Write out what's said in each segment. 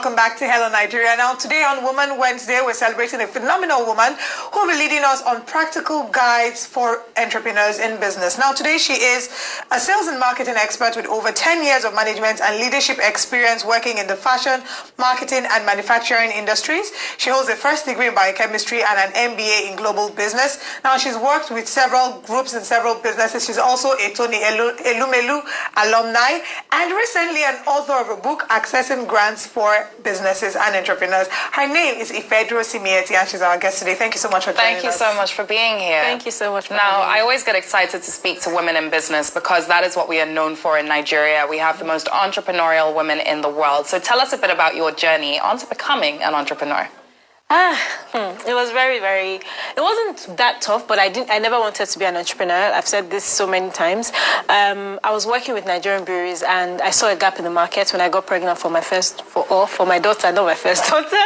welcome back to Hello Nigeria. Now, today on Woman Wednesday, we're celebrating a phenomenal woman who will be leading us on practical guides for entrepreneurs in business. Now, today she is a sales and marketing expert with over 10 years of management and leadership experience working in the fashion, marketing, and manufacturing industries. She holds a first degree in biochemistry and an MBA in global business. Now, she's worked with several groups and several businesses. She's also a Tony Elumelu alumni and recently an author of a book, Accessing Grants for Businesses and Entrepreneurs. Her name is Ifedro Simieti, and she's our guest today. Thank you so much for joining us. Thank you so much for being here. Thank you so much for Now, I always get excited to speak to women in business because that is what we are known for in Nigeria. We have the most entrepreneurial women in the world. So tell us a bit about your journey onto becoming an entrepreneur. It was it wasn't that tough, but I never wanted to be an entrepreneur. I've said this so many times. I was working with Nigerian breweries and I saw a gap in the market when I got pregnant for my daughter, not my first daughter.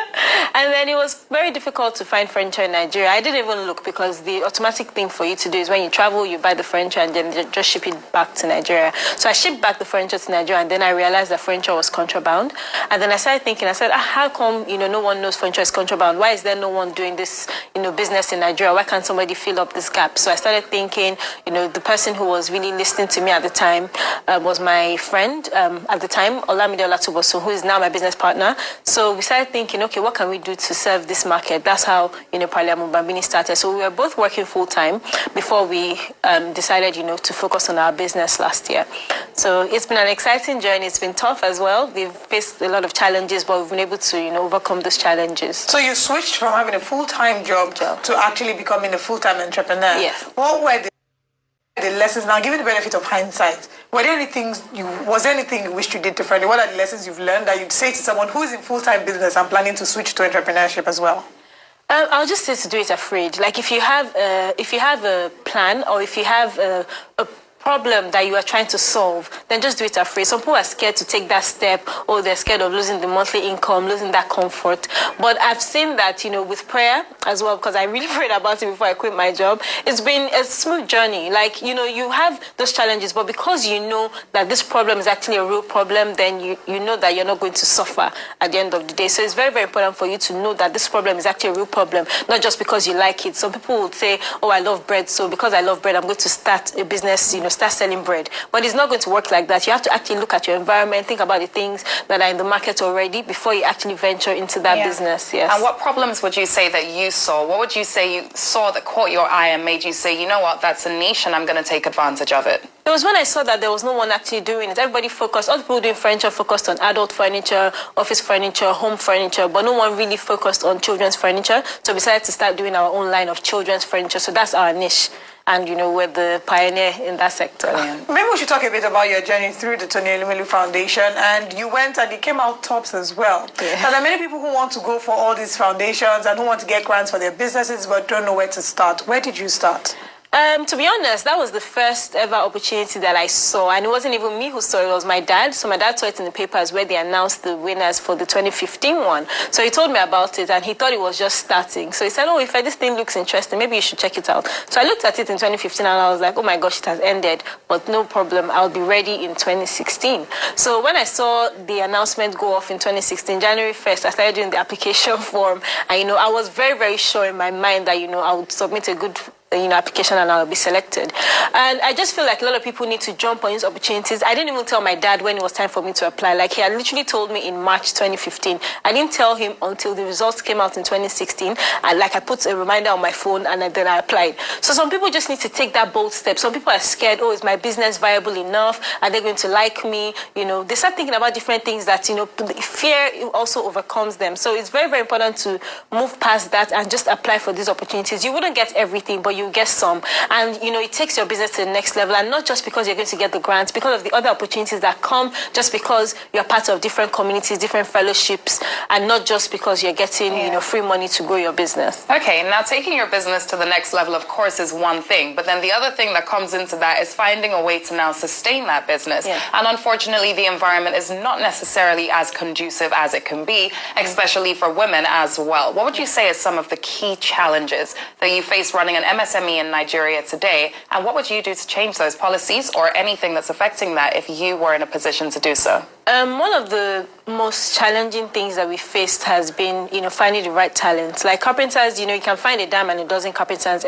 And then it was very difficult to find furniture in Nigeria. I didn't even look because the automatic thing for you to do is when you travel, you buy the furniture and then just ship it back to Nigeria. So I shipped back the furniture to Nigeria and then I realized that furniture was contraband. And then I started thinking, I said, how come, no one knows furniture is contraband? Why is there no one doing this, business in Nigeria? Why can't somebody fill up this gap? So I started thinking, the person who was really listening to me at the time was my friend at the time, Olamide Olatuboso, who is now my business partner. So we started thinking, okay, what can we do to serve this market? That's how, Parliament Bambini started. So we were both working full time before we decided, to focus on our business last year. So it's been an exciting journey. It's been tough as well. We've faced a lot of challenges, but we've been able to, overcome those challenges. So you switched from having a full-time job to actually becoming a full-time entrepreneur. Yes. What were the lessons? Now, given the benefit of hindsight, was there anything you wished you did differently? What are the lessons you've learned that you'd say to someone who is in full-time business and planning to switch to entrepreneurship as well? I'll just say to do it afraid. Like if you have a plan or if you have a problem that you are trying to solve, then just do it afraid. Some people are scared to take that step, or they're scared of losing the monthly income, losing that comfort. But I've seen that, with prayer as well, because I really prayed about it before I quit my job. It's been a smooth journey. Like, you have those challenges, but because you know that this problem is actually a real problem, then you know that you're not going to suffer at the end of the day. So it's very, very important for you to know that this problem is actually a real problem, not just because you like it. Some people would say, oh, I love bread, so because I love bread, I'm going to start a business, start selling bread. But it's not going to work like that. You have to actually look at your environment, think about the things that are in the market already before you actually venture into that business. Yes. And what problems would you say that you saw? What would you say you saw that caught your eye and made you say, you know what, that's a niche and I'm going to take advantage of it? It was when I saw that there was no one actually doing it. Everybody focused, all the people doing furniture focused on adult furniture, office furniture, home furniture, but no one really focused on children's furniture. So we decided to start doing our own line of children's furniture. So that's our niche. And, we're the pioneer in that sector. Yeah. Maybe we should talk a bit about your journey through the Tony Elumelu Foundation. And you went and you came out tops as well. Yeah. Now, there are many people who want to go for all these foundations and who want to get grants for their businesses but don't know where to start. Where did you start? To be honest, that was the first ever opportunity that I saw. And it wasn't even me who saw it, it was my dad. So my dad saw it in the papers where they announced the winners for the 2015 one. So he told me about it and he thought it was just starting. So he said, oh, if this thing looks interesting, maybe you should check it out. So I looked at it in 2015 and I was like, oh my gosh, it has ended. But no problem, I'll be ready in 2016. So when I saw the announcement go off in 2016, January 1st, I started doing the application form. And, I was very, very sure in my mind that, I would submit a good application and I'll be selected. And I just feel like a lot of people need to jump on these opportunities. I didn't even tell my dad when it was time for me to apply. Like he had literally told me in March 2015. I didn't tell him until the results came out in 2016. And I put a reminder on my phone and then I applied. So some people just need to take that bold step. Some people are scared, oh, is my business viable enough? Are they going to like me? They start thinking about different things that, fear also overcomes them. So it's very, very important to move past that and just apply for these opportunities. You wouldn't get everything, but you get some. And, it takes your business to the next level. And not just because you're going to get the grants, because of the other opportunities that come just because you're part of different communities, different fellowships, and not just because you're getting, free money to grow your business. Okay, now taking your business to the next level, of course, is one thing. But then the other thing that comes into that is finding a way to now sustain that business. Yeah. And unfortunately, the environment is not necessarily as conducive as it can be, especially for women as well. What would you say is some of the key challenges that you face running an MSME in Nigeria today? And what would you do to change those policies or anything that's affecting that if you were in a position to do so? One of the most challenging things that we faced has been, finding the right talent. Like carpenters, you can find a dime and a dozen carpenters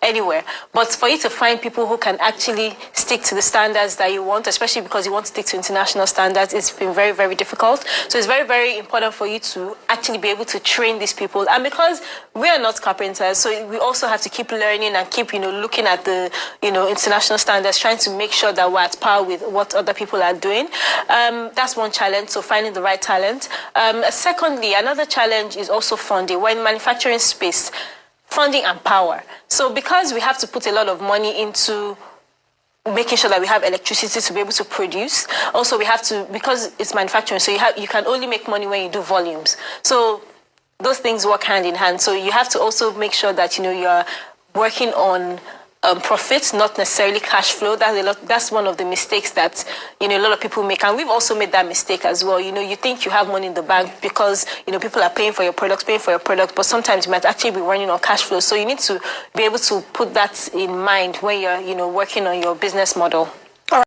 anywhere. But for you to find people who can actually stick to the standards that you want, especially because you want to stick to international standards, it's been very, very difficult. So it's very, very important for you to actually be able to train these people. And because we are not carpenters, so we also have to keep learning and keep, looking at the, international standards, trying to make sure that we're at par with what other people are doing. That's one challenge, so finding the right talent. Secondly, another challenge is also funding. We're in manufacturing space, funding and power. So because we have to put a lot of money into making sure that we have electricity to be able to produce, also we have to, because it's manufacturing, so you can only make money when you do volumes. So those things work hand in hand. So you have to also make sure that, you're working on profits, not necessarily cash flow. That's one of the mistakes that a lot of people make, and we've also made that mistake as well. You think you have money in the bank because people are paying for your products, but sometimes you might actually be running on cash flow. So you need to be able to put that in mind when you're working on your business model.